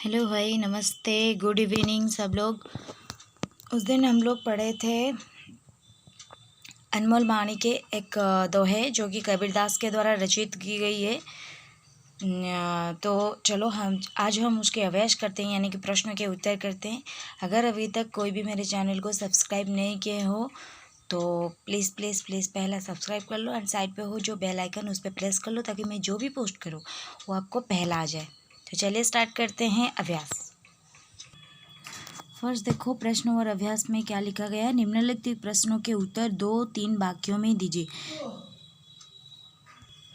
Hello भाई, नमस्ते, good evening सब लोग। उस दिन हम लोग पढ़े थे अनमोल वाणी के एक दोहे जो कि कबीरदास के द्वारा रचित की गई है। तो चलो आज हम उसके अभ्यास करते हैं, यानी कि प्रश्नों के उत्तर करते हैं। अगर अभी तक कोई भी मेरे चैनल को सब्सक्राइब नहीं किए हो तो प्लीज़ प्लीज़ प्लीज़ पहला सब्सक्राइब कर लो, एंड साइड पे हो जो बेल आइकन उस पर प्रेस कर लो ताकि मैं जो भी पोस्ट करूँ वो आपको पहला आ जाए। तो चलिए स्टार्ट करते हैं अभ्यास। फर्स्ट देखो प्रश्न और अभ्यास में क्या लिखा गया है। निम्नलिखित प्रश्नों के उत्तर 2-3 वाक्यों में दीजिए।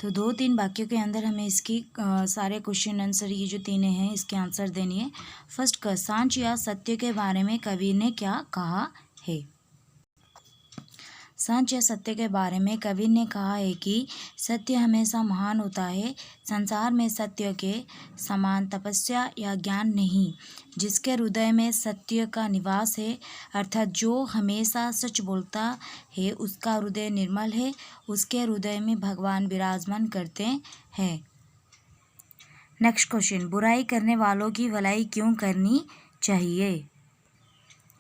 तो 2-3 वाक्यों के अंदर हमें इसकी सारे क्वेश्चन आंसर, ये जो तीन हैं इसके आंसर देनी है। फर्स्ट का सांच या सत्य के बारे में कवि ने क्या कहा है। सच या सत्य के बारे में कवि ने कहा है कि सत्य हमेशा महान होता है। संसार में सत्य के समान तपस्या या ज्ञान नहीं। जिसके हृदय में सत्य का निवास है, अर्थात जो हमेशा सच बोलता है, उसका हृदय निर्मल है। उसके हृदय में भगवान विराजमान करते हैं। नेक्स्ट क्वेश्चन, बुराई करने वालों की भलाई क्यों करनी चाहिए।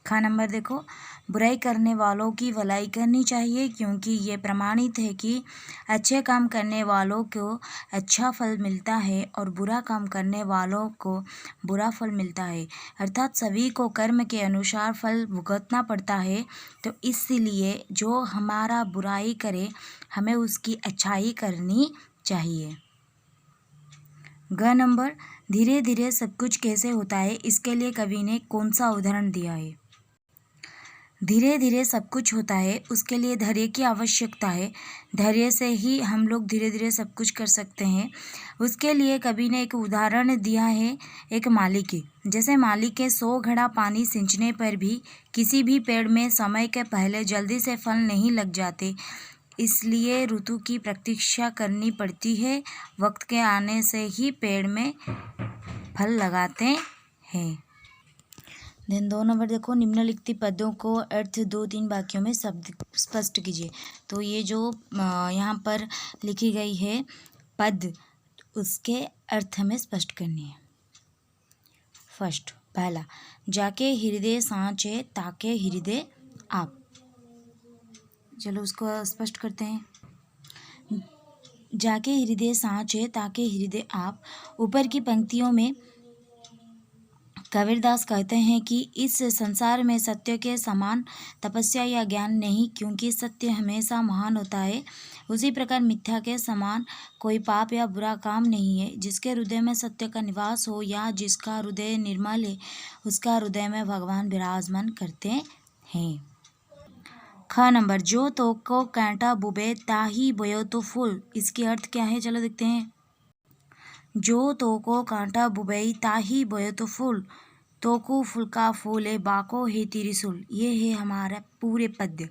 खा नंबर देखो, बुराई करने वालों की भलाई करनी चाहिए क्योंकि ये प्रमाणित है कि अच्छे काम करने वालों को अच्छा फल मिलता है और बुरा काम करने वालों को बुरा फल मिलता है। अर्थात सभी को कर्म के अनुसार फल भुगतना पड़ता है। तो इसलिए जो हमारा बुराई करे हमें उसकी अच्छाई करनी चाहिए। ग नंबर, धीरे धीरे सब कुछ कैसे होता है, इसके लिए कवि ने कौन सा उदाहरण दिया है। धीरे धीरे सब कुछ होता है, उसके लिए धैर्य की आवश्यकता है। धैर्य से ही हम लोग धीरे धीरे सब कुछ कर सकते हैं। उसके लिए कवि ने एक उदाहरण दिया है, एक माली की। जैसे माली के 100 घड़ा पानी सींचने पर भी किसी भी पेड़ में समय के पहले जल्दी से फल नहीं लग जाते, इसलिए ऋतु की प्रतीक्षा करनी पड़ती है। वक्त के आने से ही पेड़ में फल लगाते हैं। देन 2 नंबर देखो, निम्नलिखित पदों को अर्थ 2-3 वाक्यों में शब्द स्पष्ट कीजिए। तो ये जो यहाँ पर लिखी गई है पद, उसके अर्थ हमें स्पष्ट करनी है। फर्स्ट पहला, जाके हृदय सांचे ताके हृदय आप। चलो उसको स्पष्ट करते हैं। जाके हृदय सांचे ताके हृदय आप। ऊपर की पंक्तियों में कबीरदास कहते हैं कि इस संसार में सत्य के समान तपस्या या ज्ञान नहीं, क्योंकि सत्य हमेशा महान होता है। उसी प्रकार मिथ्या के समान कोई पाप या बुरा काम नहीं है। जिसके हृदय में सत्य का निवास हो या जिसका हृदय निर्मल है, उसका हृदय में भगवान विराजमान करते हैं। ख नंबर, जो तो को कांटा बुबे ताही बोयो तो फूल। इसकी अर्थ क्या है, चलो देखते हैं। जो तो को कांटा बुबई ताही बोयो तो फूल, तो को फूल का फूल है, बाको है त्रिशूल। ये है हमारा पूरे पद्य।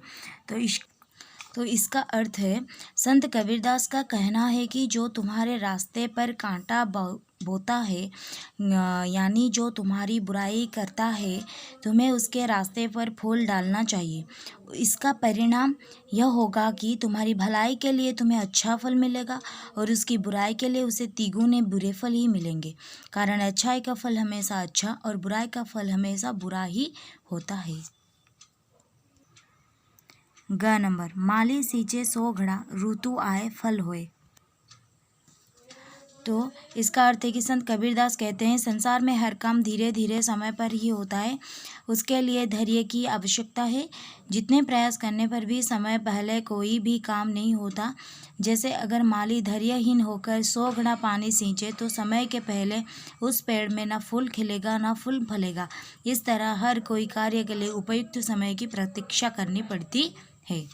तो इसका अर्थ है, संत कबीरदास का कहना है कि जो तुम्हारे रास्ते पर कांटा बोता है, यानी जो तुम्हारी बुराई करता है, तुम्हें उसके रास्ते पर फूल डालना चाहिए। इसका परिणाम यह होगा कि तुम्हारी भलाई के लिए तुम्हें अच्छा फल मिलेगा और उसकी बुराई के लिए उसे तिगुने बुरे फल ही मिलेंगे। कारण अच्छाई का फल हमेशा अच्छा और बुराई का फल हमेशा बुरा ही होता है। ग नंबर, माली सींचे 100 घड़ा ऋतु आए फल होए। तो इसका अर्थ है कि संत कबीरदास कहते हैं, संसार में हर काम धीरे धीरे समय पर ही होता है। उसके लिए धैर्य की आवश्यकता है। जितने प्रयास करने पर भी समय पहले कोई भी काम नहीं होता। जैसे अगर माली धैर्यहीन होकर 100 घड़ा पानी सींचे तो समय के पहले उस पेड़ में न फूल खिलेगा न फूल फलेगा। इस तरह हर कोई कार्य के लिए उपयुक्त समय की प्रतीक्षा करनी पड़ती है।